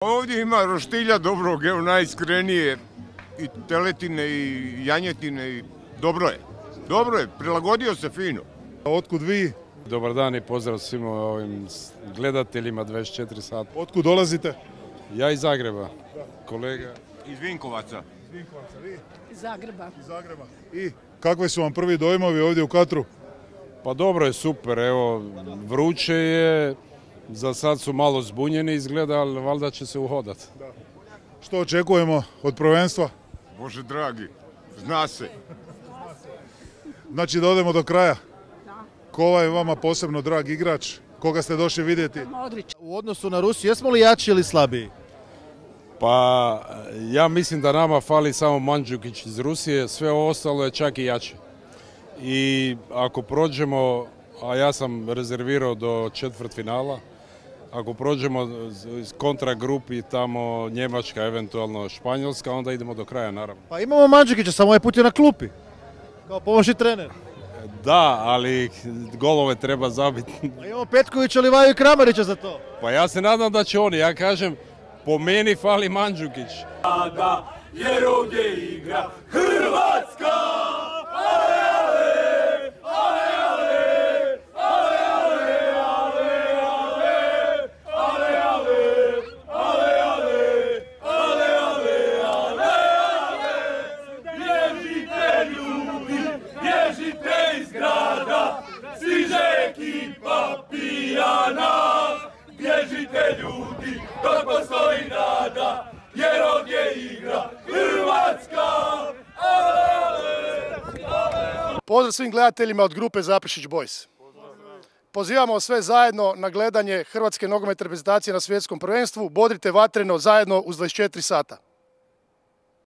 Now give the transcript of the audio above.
Ovdje ima roštilja dobrog, evo najiskrenije, i teletine i janjetine i dobro je, prilagodio se fino. Otkud vi? Dobar dan i pozdrav svim ovim gledateljima 24 sata. Otkud dolazite? Ja iz Zagreba, kolega. Iz Vinkovaca. Iz Vinkovaca, vi? Iz Zagreba. Iz Zagreba. I kakvi su vam prvi dojmovi ovdje u Katru? Pa dobro je, super, evo, vruće je, za sad su malo zbunjeni izgleda, ali valjda će se uhodati. Što očekujemo od prvenstva? Bože dragi, zna se. Znači da odemo do kraja. Ko je vama posebno drag igrač? Koga ste došli vidjeti? Modrić. U odnosu na Rusiju, jesmo li jači ili slabiji? Pa ja mislim da nama fali samo Mandžukić iz Rusije, sve ostalo je čak i jače. I ako prođemo, a ja sam rezervirao do četvrtfinala, ako prođemo iz kontragrupi tamo Njemačka, eventualno Španjolska, onda idemo do kraja naravno. Pa imamo Mandžukića, samo ovaj put je na klupi. Kao pomoćni trener. Da, ali golove treba zabiti. Pa imamo Petkovića, Livaju i Kramarića za to. Pa ja se nadam da će oni, ja kažem, po meni fali Mandžukić. Jer ovdje igra Hrvatska! Ale, ale, ale, ale, ale, ale, ale, ale, ale, ale, bježite ljudi, bježite iz grada, stiže ekipa pijana, bježite ljudi, dok postoji nada, jer ovdje igra Hrvatska! Pozdrav svim gledateljima od grupe Zaprešić Boys. Pozivamo sve zajedno na gledanje Hrvatske nogometne reprezentacije na svjetskom prvenstvu. Bodrite vatreno zajedno uz 24 sata.